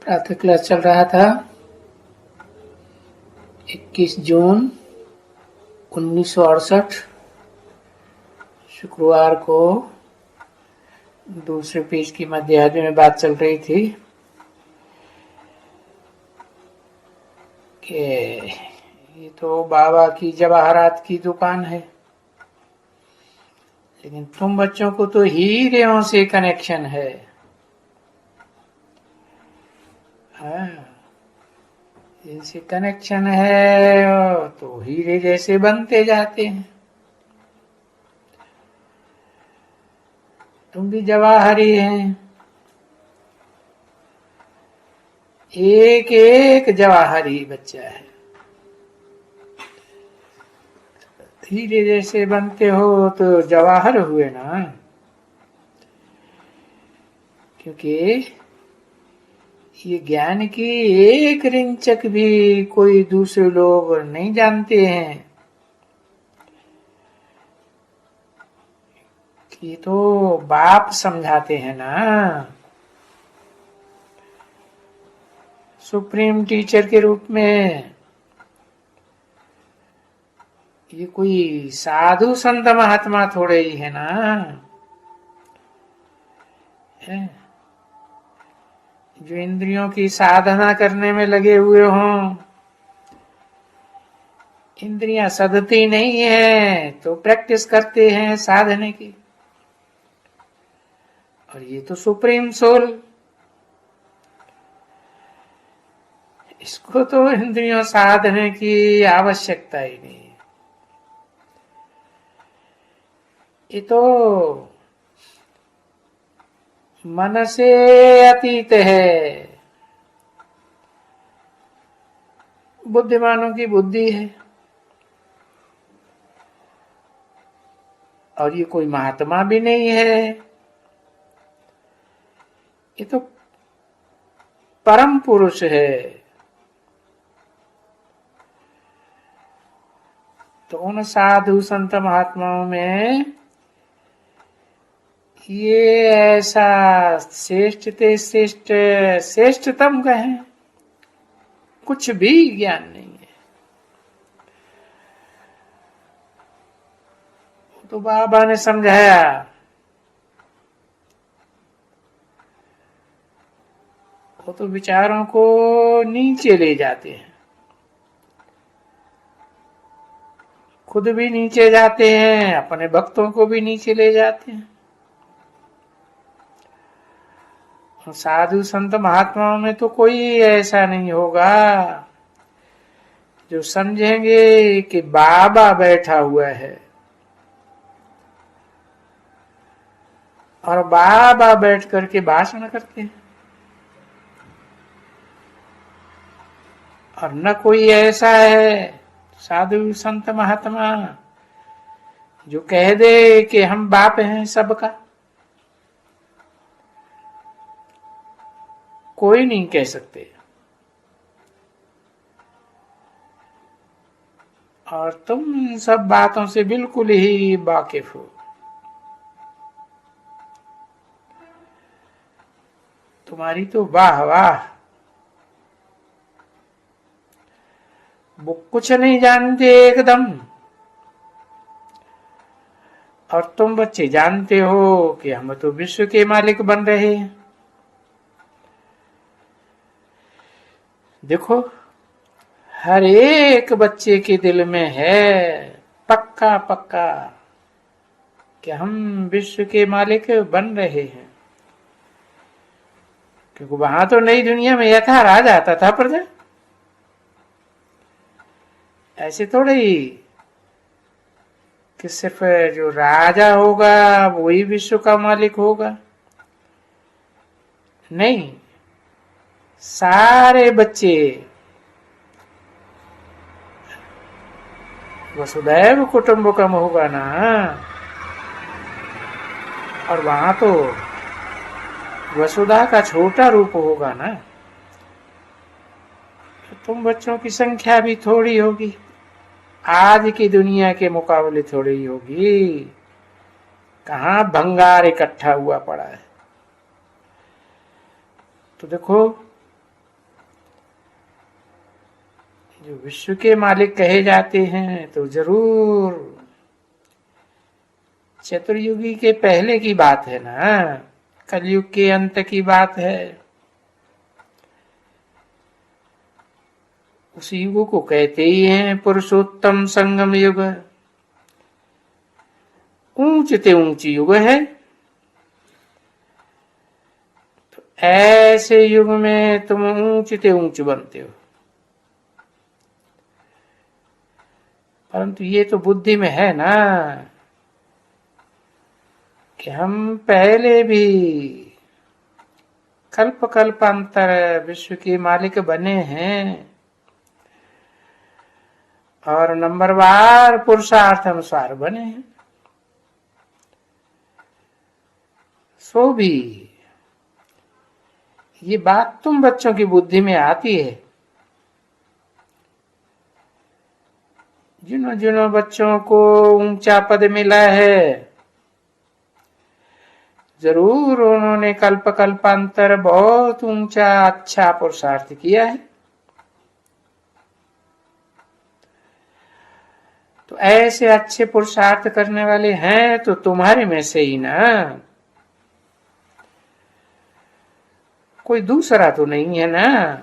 प्रातः क्लास चल रहा था। 21 जून 1968 शुक्रवार को दूसरे पेज की मध्याह्न में बात चल रही थी कि ये तो बाबा की जवाहरात की दुकान है, लेकिन तुम बच्चों को तो हीरों से कनेक्शन है। हाँ, इनसे कनेक्शन है तो हीरे जैसे बनते जाते हैं। तुम भी जवाहरी हैं, एक एक जवाहरी बच्चा है। हीरे जैसे बनते हो तो जवाहर हुए ना, क्योंकि ये ज्ञान की एक रिंचक भी कोई दूसरे लोग नहीं जानते हैं। ये तो बाप समझाते हैं ना, सुप्रीम टीचर के रूप में। ये कोई साधु संत महात्मा थोड़े ही है ना, है? जो इंद्रियों की साधना करने में लगे हुए हों। इंद्रियां सधती नहीं है तो प्रैक्टिस करते हैं साधने की। और ये तो सुप्रीम सोल, इसको तो इंद्रियों साधने की आवश्यकता ही नहीं। ये तो मन से अतीत है, बुद्धिमानों की बुद्धि है। और ये कोई महात्मा भी नहीं है, ये तो परम पुरुष है। तो उन साधु संत महात्माओं में ये ऐसा श्रेष्ठते श्रेष्ठ श्रेष्ठतम कहें, कुछ भी ज्ञान नहीं है। तो बाबा ने समझाया, वो तो विचारों को नीचे ले जाते हैं, खुद भी नीचे जाते हैं, अपने भक्तों को भी नीचे ले जाते हैं। साधु संत महात्माओं में तो कोई ऐसा नहीं होगा जो समझेंगे कि बाबा बैठा हुआ है और बाबा बैठ करके भाषण करते हैं। और न कोई ऐसा है साधु संत महात्मा जो कह दे कि हम बाप हैं सबका। कोई नहीं कह सकते। और तुम सब बातों से बिल्कुल ही वाकिफ हो। तुम्हारी तो वाह वाह, वो कुछ नहीं जानते एकदम। और तुम बच्चे जानते हो कि हम तो विश्व के मालिक बन रहे हैं। देखो, हर एक बच्चे के दिल में है पक्का पक्का कि हम विश्व के मालिक बन रहे हैं। क्योंकि वहां तो नई दुनिया में यथा राज आता था प्रजा, ऐसे थोड़े ही कि सिर्फ जो राजा होगा वही विश्व का मालिक होगा। नहीं, सारे बच्चे वसुधैव कुटुंबकम होगा ना। और वहां तो वसुधा का छोटा रूप होगा ना। तो तुम बच्चों की संख्या भी थोड़ी होगी, आज की दुनिया के मुकाबले थोड़ी ही होगी। कहां भंगार इकट्ठा हुआ पड़ा है। तो देखो, विश्व के मालिक कहे जाते हैं तो जरूर चतुर्युगी के पहले की बात है ना, कलयुग के अंत की बात है। उस युग को कहते ही हैं पुरुषोत्तम संगम युग। ऊंचते ऊंच युग है। तो ऐसे युग में तुम ऊंचते ऊंच बनते हो, परंतु ये तो बुद्धि में है ना कि हम पहले भी कल्प कल्पांतर विश्व के मालिक बने हैं और नंबरवार पुरुषार्थ अनुसार बने हैं। सो भी ये बात तुम बच्चों की बुद्धि में आती है। जिन्हों जिन्हों बच्चों को ऊंचा पद मिला है, जरूर उन्होंने कल्प कल्पांतर बहुत ऊंचा अच्छा पुरुषार्थ किया है। तो ऐसे अच्छे पुरुषार्थ करने वाले हैं तो तुम्हारे में से ही ना, कोई दूसरा तो नहीं है ना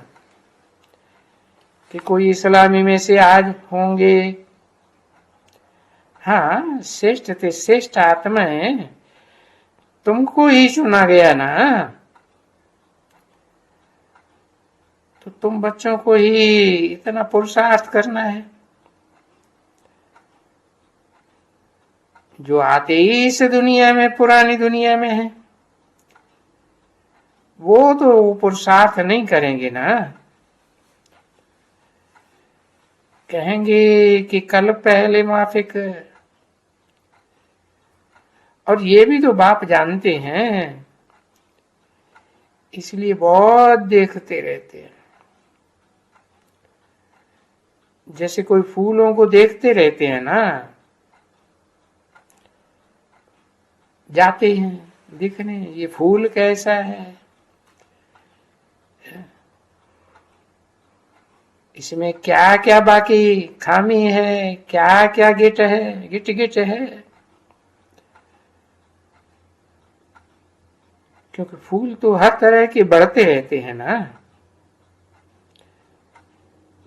कि कोई इस्लामी में से आज होंगे। हाँ, श्रेष्ठ ते श्रेष्ठ आत्मा है, तुमको ही चुना गया ना, तो तुम बच्चों को ही इतना पुरुषार्थ करना है। जो आते ही इस दुनिया में पुरानी दुनिया में है, वो तो पुरुषार्थ नहीं करेंगे ना। कहेंगे कि कल पहले माफिक, और ये भी तो बाप जानते हैं, इसलिए बहुत देखते रहते हैं। जैसे कोई फूलों को देखते रहते हैं ना, जाते हैं दिखने ये फूल कैसा है, इसमें क्या क्या बाकी खामी है, क्या क्या गिट है, गिट गिट है। क्योंकि फूल तो हर तरह के बढ़ते रहते हैं ना,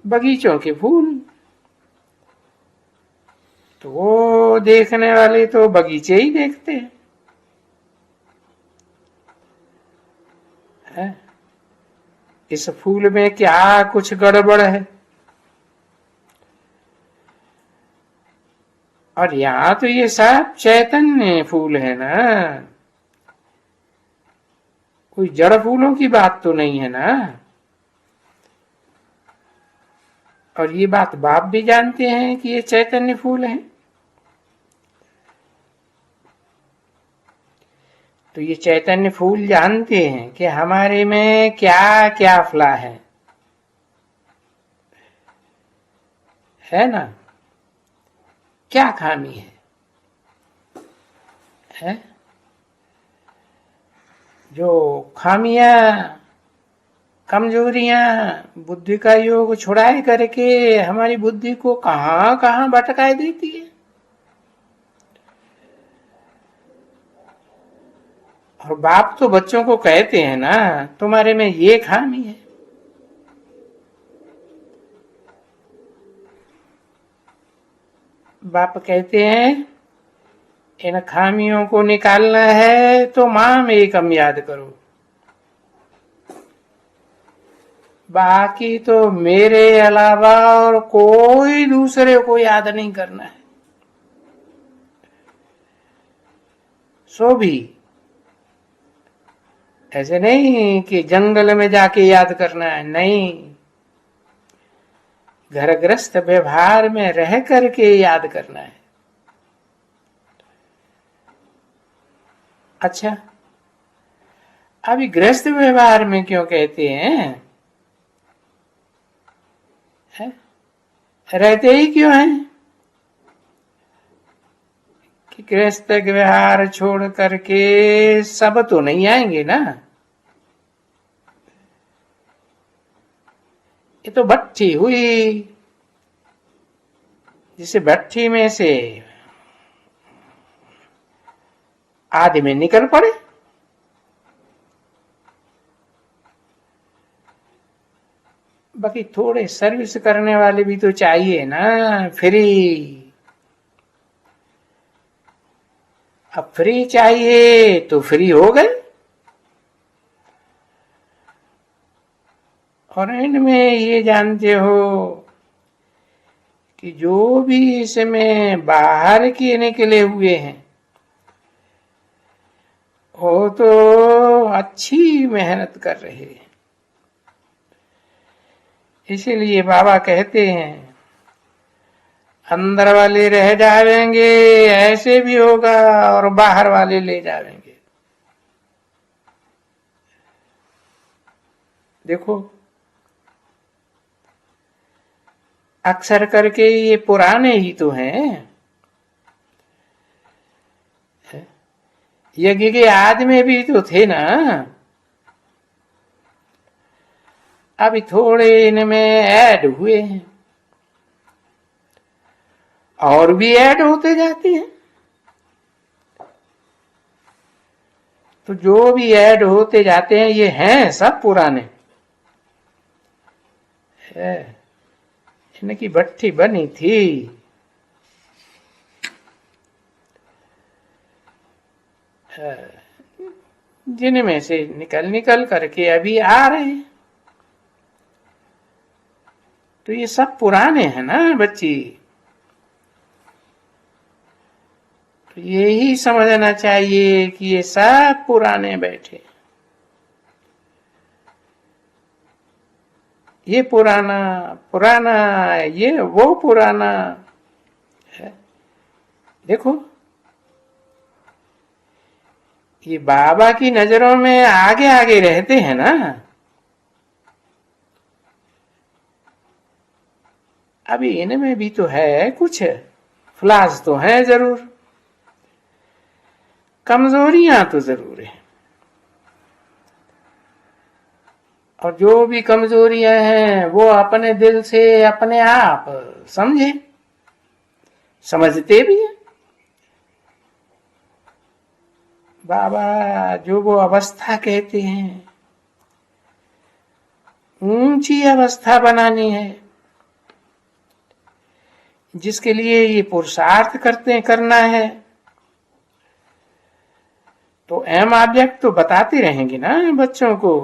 बगीचों के फूल, तो वो देखने वाले तो बगीचे ही देखते हैं। इस फूल में क्या कुछ गड़बड़ है। और यहाँ तो ये सब चैतन्य फूल है ना, कोई जड़ फूलों की बात तो नहीं है ना। और ये बात बाप भी जानते हैं कि ये चैतन्य फूल है। तो ये चैतन्य फूल जानते हैं कि हमारे में क्या क्या फ्ला है ना, क्या खामी है? जो खामियां कमजोरियां बुद्धि का योग छुड़ाए करके हमारी बुद्धि को कहां कहां भटकाए देती है। और बाप तो बच्चों को कहते हैं ना, तुम्हारे में ये खामी है। बाप कहते हैं इन खामियों को निकालना है तो माम एकम याद करो, बाकी तो मेरे अलावा और कोई दूसरे को याद नहीं करना है। सो भी ऐसे नहीं कि जंगल में जाके याद करना है, नहीं, घर ग्रस्त व्यवहार में रह करके याद करना है। अच्छा, अभी गृहस्थ व्यवहार में क्यों कहते हैं? रहते ही क्यों हैं कि गृहस्थ व्यवहार छोड़ करके सब तो नहीं आएंगे ना। ये तो भट्टी हुई, जिसे भट्ठी में से आदि में निकल पड़े। बाकी थोड़े सर्विस करने वाले भी तो चाहिए ना, फ्री। अब फ्री चाहिए तो फ्री हो गए, और इनमें ये जानते हो कि जो भी इसमें बाहर के निकले हुए हैं वो तो अच्छी मेहनत कर रहे हैं। इसीलिए बाबा कहते हैं अंदर वाले रह जाएंगे, ऐसे भी होगा, और बाहर वाले ले जाएंगे। देखो अक्सर करके ये पुराने ही तो हैं। यज्ञ के आदमी भी तो थे ना, अभी थोड़े इनमें ऐड हुए हैं और भी ऐड होते जाते हैं। तो जो भी ऐड होते जाते हैं ये हैं सब पुराने है। इनकी भट्ठी बनी थी, जिनमें से निकल निकल करके अभी आ रहे हैं। तो ये सब पुराने हैं ना बच्ची। तो यही समझना चाहिए कि ये सब पुराने बैठे। ये पुराना पुराना, ये वो पुराना है। देखो ये बाबा की नजरों में आगे आगे रहते हैं ना। अभी इनमें भी तो है कुछ फ्लास तो है जरूर, कमजोरियां तो जरूर है। और जो भी कमजोरियां हैं वो अपने दिल से अपने आप समझे, समझते भी हैं। बाबा जो वो अवस्था कहते हैं, ऊंची अवस्था बनानी है, जिसके लिए ये पुरुषार्थ करना है। तो एम ऑब्जेक्ट तो बताते रहेंगे ना बच्चों को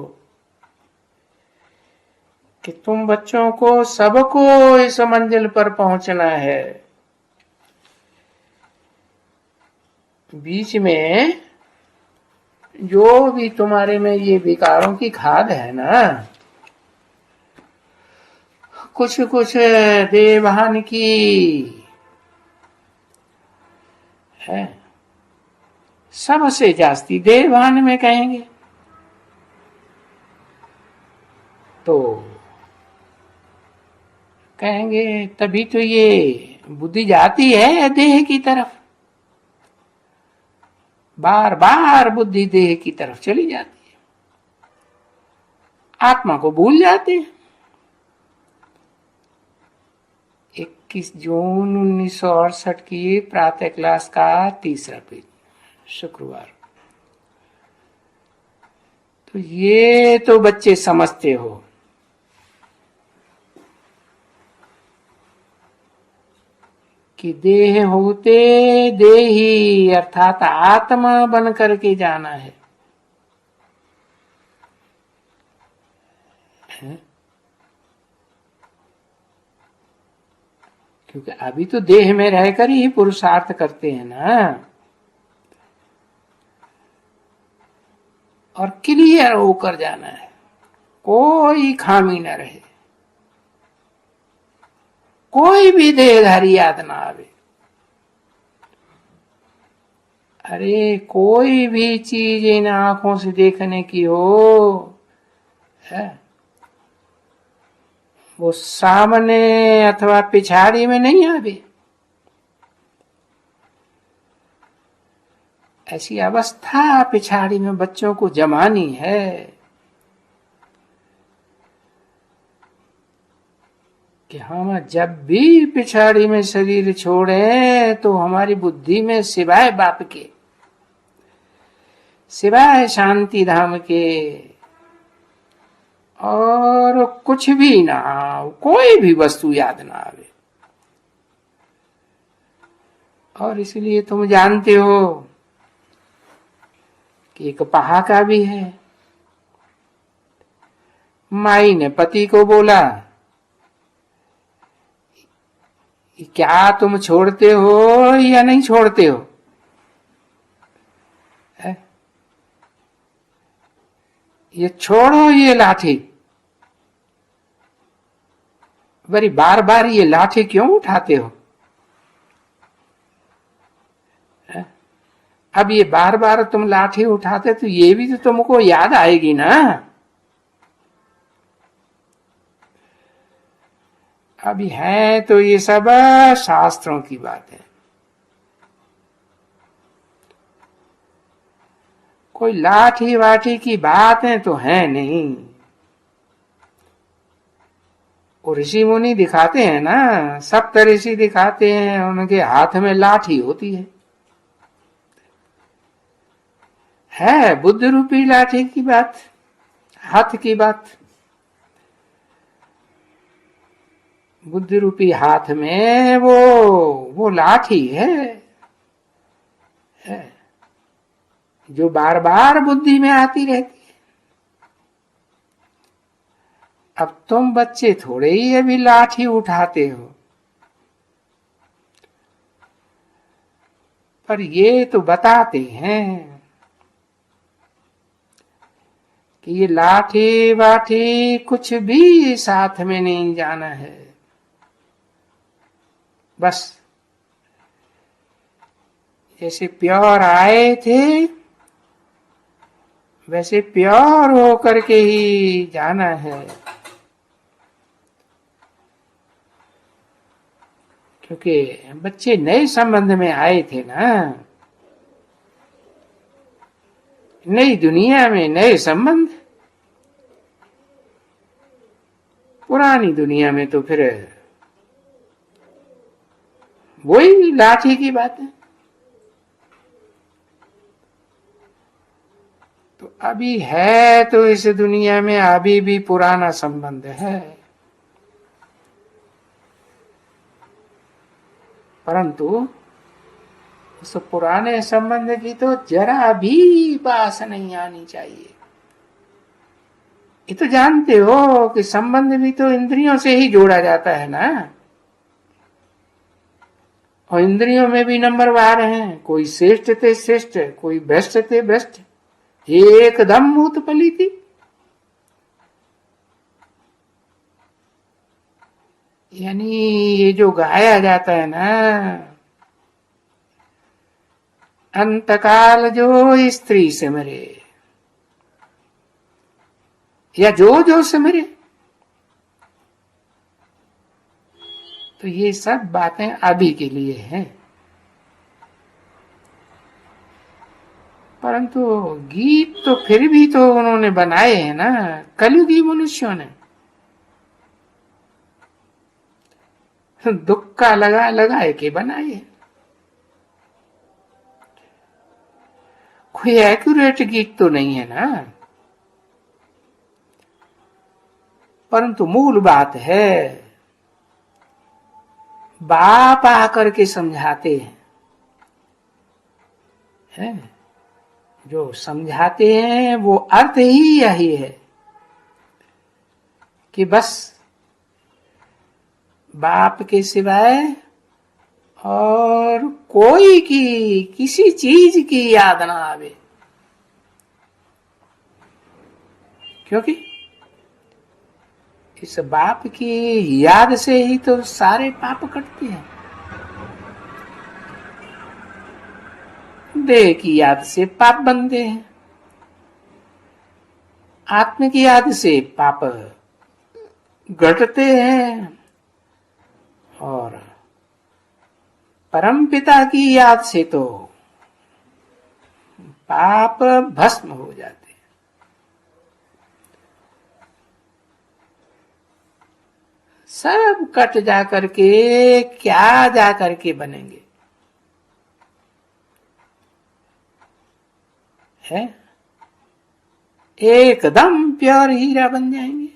कि तुम बच्चों को सबको इस मंजिल पर पहुंचना है। बीच में जो भी तुम्हारे में ये विकारों की खाद है ना, कुछ कुछ देवहान की है, सबसे जास्ती देवहान में कहेंगे तो कहेंगे तभी तो ये बुद्धि जाती है देह की तरफ, बार बार बुद्धि देह की तरफ चली जाती है, आत्मा को भूल जाते हैं। 21 जून 1968 की प्रातः क्लास का 3रा पेज, शुक्रवार। तो ये तो बच्चे समझते हो कि देह होते देही अर्थात आत्मा बन करके जाना है। क्योंकि अभी तो देह में रहकर ही पुरुषार्थ करते हैं ना, और क्लियर होकर जाना है, कोई खामी न रहे, कोई भी देहधारी याद ना आवे। अरे कोई भी चीज इन आंखों से देखने की हो है, वो सामने अथवा पिछाड़ी में नहीं आवे। ऐसी अवस्था पिछाड़ी में बच्चों को जमानी है। कि हम जब भी पिछाड़ी में शरीर छोड़े तो हमारी बुद्धि में सिवाय बाप के, सिवाय शांति धाम के और कुछ भी ना, कोई भी वस्तु याद ना आवे। और इसलिए तुम जानते हो कि एक पहाका भी है। माई ने पति को बोला, क्या तुम छोड़ते हो या नहीं छोड़ते हो? ये छोड़ो ये लाठी। बड़ी बार बार ये लाठी क्यों उठाते हो? अब ये बार बार तुम लाठी उठाते तो ये भी तो तुमको याद आएगी ना। अभी है तो ये सब शास्त्रों की बात है, कोई लाठी वाठी की बातें तो है नहीं। वो ऋषि मुनि दिखाते हैं ना, सप्त ऋषि दिखाते हैं, उनके हाथ में लाठी होती है बुद्ध रूपी लाठी की बात, हाथ की बात। बुद्ध रूपी हाथ में वो लाठी है जो बार बार बुद्धि में आती रहती है। अब तुम बच्चे थोड़े ही अभी लाठी उठाते हो, पर ये तो बताते हैं कि ये लाठी वाठी कुछ भी साथ में नहीं जाना है। बस जैसे प्योर आए थे वैसे प्योर होकर के ही जाना है, क्योंकि बच्चे नए संबंध में आए थे ना, नई दुनिया में नए संबंध। पुरानी दुनिया में तो फिर वही लाठी की बात है। तो अभी है तो इस दुनिया में अभी भी पुराना संबंध है, परंतु उस पुराने संबंध की तो जरा भी बास नहीं आनी चाहिए। ये तो जानते हो कि संबंध भी तो इंद्रियों से ही जोड़ा जाता है ना, और इंद्रियों में भी नंबरवार हैं, कोई श्रेष्ठ थे श्रेष्ठ, कोई बेस्ट थे बेस्ट, एकदम मूत पली थी। यानी ये जो गाया जाता है ना, अंतकाल जो स्त्री सिमरे, या जो सिमरे, तो ये सब बातें अभी के लिए हैं। परंतु गीत तो फिर भी तो उन्होंने बनाए हैं ना, कलयुगी मनुष्यों ने। दुख का लगाए के बनाए। कोई एक्यूरेट गीत तो नहीं है ना, परंतु मूल बात है, बाप आकर के समझाते हैं, जो समझाते हैं वो अर्थ ही यही है कि बस बाप के सिवाय और कोई की किसी चीज की याद ना आवे, क्योंकि इस बाप की याद से ही तो सारे पाप कटते हैं। देह की याद से पाप बनते हैं, आत्म की याद से पाप घटते हैं, और परम पिता की याद से तो पाप भस्म हो जाते हैं। सब कट जा करके क्या जा करके बनेंगे, है एकदम प्योर हीरा बन जाएंगे।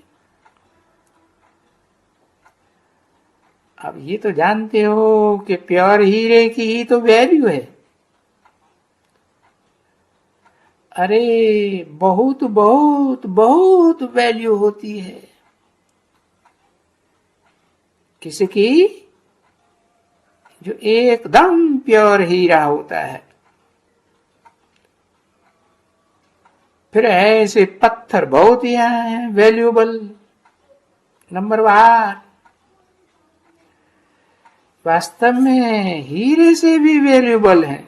अब ये तो जानते हो कि प्योर हीरे की ही तो वैल्यू है। अरे बहुत बहुत बहुत वैल्यू होती है किसकी, जो एकदम प्योर हीरा होता है। फिर ऐसे पत्थर बहुत ही हैं वैल्यूएबल, नंबरवार। वास्तव में हीरे से भी वैल्यूएबल हैं।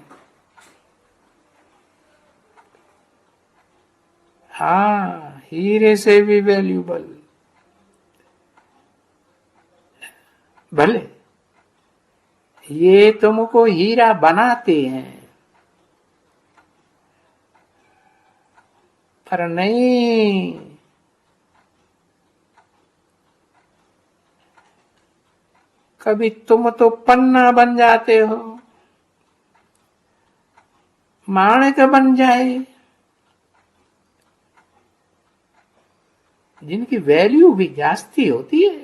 हाँ, हीरे से भी वैल्यूएबल। भले ये तुमको हीरा बनाते हैं, पर नहीं, कभी तुम तो पन्ना बन जाते हो, माणिक बन जाए, जिनकी वैल्यू भी जास्ती होती है।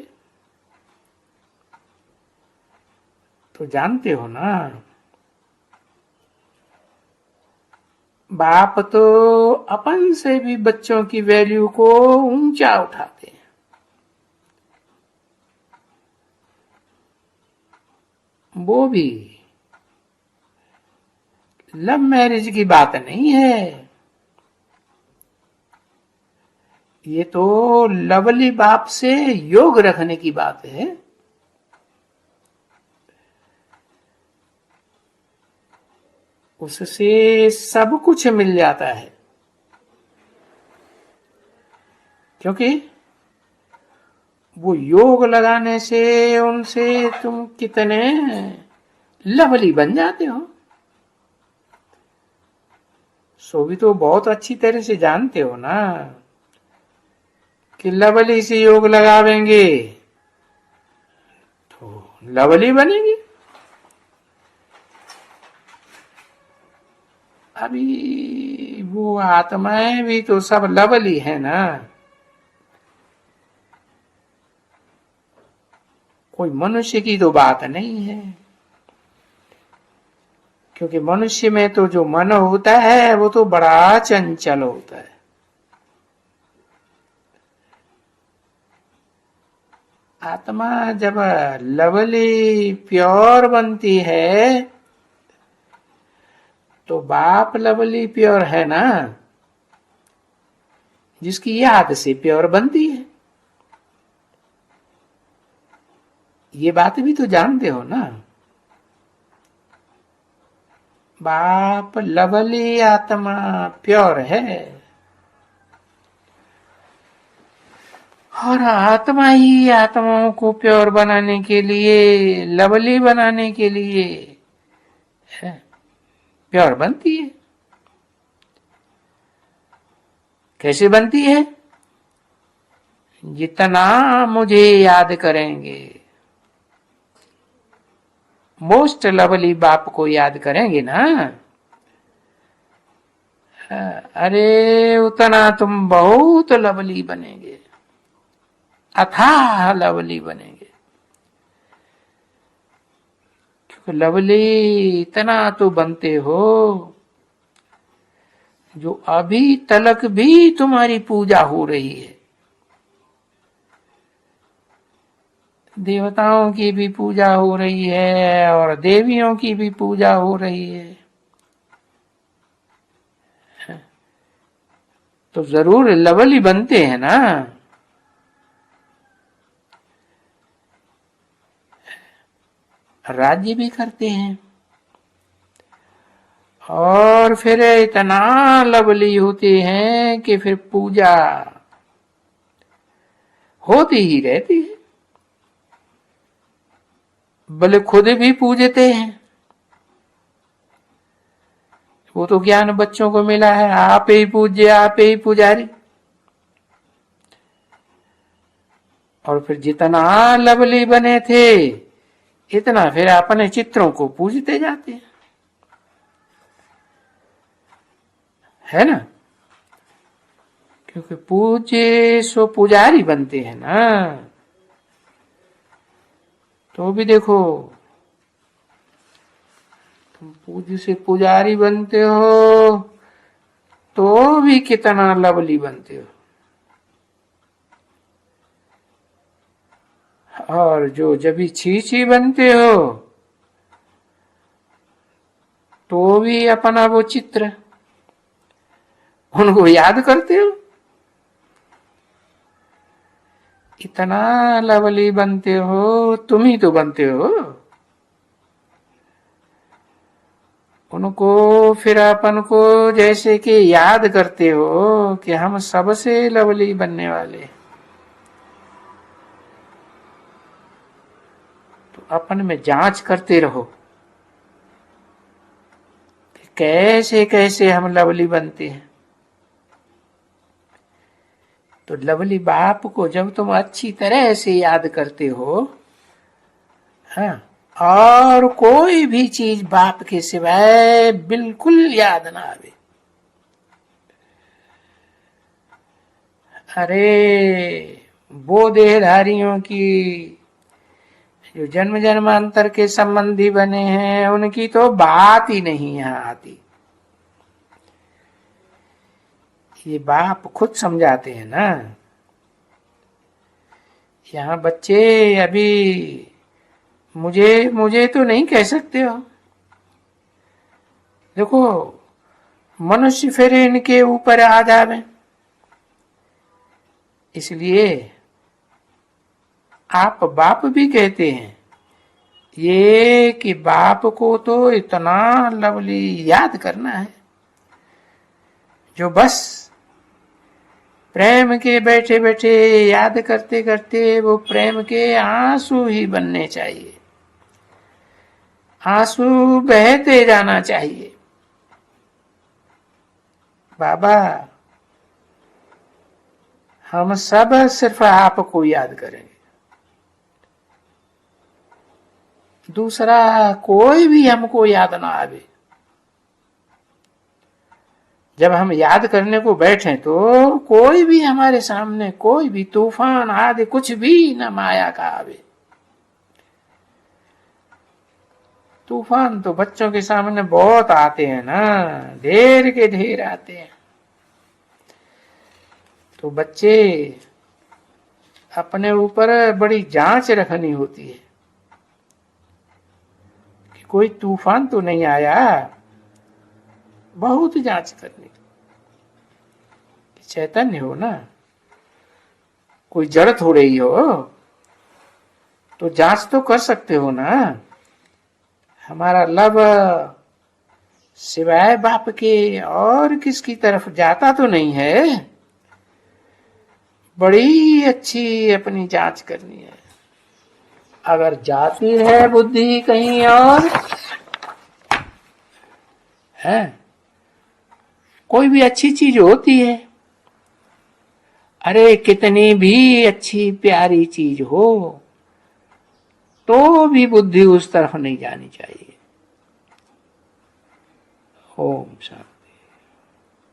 तो जानते हो ना, बाप तो अपन से भी बच्चों की वैल्यू को ऊंचा उठाते हैं। वो भी लव मैरिज की बात नहीं है, ये तो लवली बाप से योग रखने की बात है। उससे सब कुछ मिल जाता है, क्योंकि वो योग लगाने से उनसे तुम कितने लवली बन जाते हो। सो भी तो बहुत अच्छी तरह से जानते हो ना कि लवली से योग लगावेंगे तो लवली बनेंगे। अभी वो आत्माएं भी तो सब लवली है ना, कोई मनुष्य की तो बात नहीं है, क्योंकि मनुष्य में तो जो मन होता है वो तो बड़ा चंचल होता है। आत्मा जब लवली प्योर बनती है तो बाप लवली प्योर है ना, जिसकी याद से प्योर बनती है। ये बात भी तो जानते हो ना, बाप लवली आत्मा प्योर है, और आत्मा ही आत्माओं को प्योर बनाने के लिए, लवली बनाने के लिए प्योर बनती है। कैसे बनती है? जितना मुझे याद करेंगे, मोस्ट लवली बाप को याद करेंगे ना, अरे उतना तुम बहुत लवली बनेंगे, अथाह लवली बनेंगे। क्योंकि लवली इतना तो बनते हो जो अभी तलक भी तुम्हारी पूजा हो रही है। देवताओं की भी पूजा हो रही है और देवियों की भी पूजा हो रही है, तो जरूर लवली बनते हैं ना। राज्य भी करते हैं और फिर इतना लवली होते हैं कि फिर पूजा होती ही रहती है। भले खुद भी पूजते हैं, वो तो ज्ञान बच्चों को मिला है, आप ही पूज्य आप ही पुजारी। और फिर जितना लवली बने थे इतना फिर अपने चित्रों को पूजते जाते हैं, है ना। क्योंकि पूज्य सो पुजारी बनते हैं ना। तो भी देखो, तुम पूज्य से पुजारी बनते हो तो भी कितना लवली बनते हो। और जो जब भी छी बनते हो तो भी अपना वो चित्र उनको याद करते हो। इतना लवली बनते हो, तुम ही तो बनते हो। उनको फिर अपन को जैसे कि याद करते हो कि हम सबसे लवली बनने वाले। तो अपन में जांच करते रहो कि कैसे कैसे हम लवली बनते हैं। तो लवली बाप को जब तुम अच्छी तरह से याद करते हो, हाँ, और कोई भी चीज बाप के सिवाय बिल्कुल याद ना आवे। अरे वो देहधारियों की जो जन्म जन्मांतर के संबंधी बने हैं उनकी तो बात ही नहीं यहां आती। ये बाप खुद समझाते हैं ना। यहाँ बच्चे अभी मुझे मुझे तो नहीं कह सकते हो। देखो मनुष्य फिर इनके ऊपर आ जावे, इसलिए आप बाप भी कहते हैं ये कि बाप को तो इतना लवली याद करना है जो बस प्रेम के बैठे बैठे याद करते करते वो प्रेम के आंसू ही बनने चाहिए, आंसू बहते जाना चाहिए। बाबा हम सब सिर्फ आपको याद करेंगे, दूसरा कोई भी हमको याद ना आवे। जब हम याद करने को बैठे तो कोई भी हमारे सामने, कोई भी तूफान आदि कुछ भी न माया का आवे। तूफान तो बच्चों के सामने बहुत आते हैं ना, ढेर के ढेर आते हैं। तो बच्चे अपने ऊपर बड़ी जांच रखनी होती है कि कोई तूफान तो नहीं आया, बहुत जांच करनी। चैतन्य हो ना, कोई जड़ थोड़े ही हो, तो जांच तो कर सकते हो ना। हमारा लब सिवाय बाप के और किसकी तरफ जाता तो नहीं है। बड़ी अच्छी अपनी जांच करनी है। अगर जाती है बुद्धि कहीं और है, कोई भी अच्छी चीज होती है, अरे कितनी भी अच्छी प्यारी चीज हो तो भी बुद्धि उस तरफ नहीं जानी चाहिए। ओम शांति।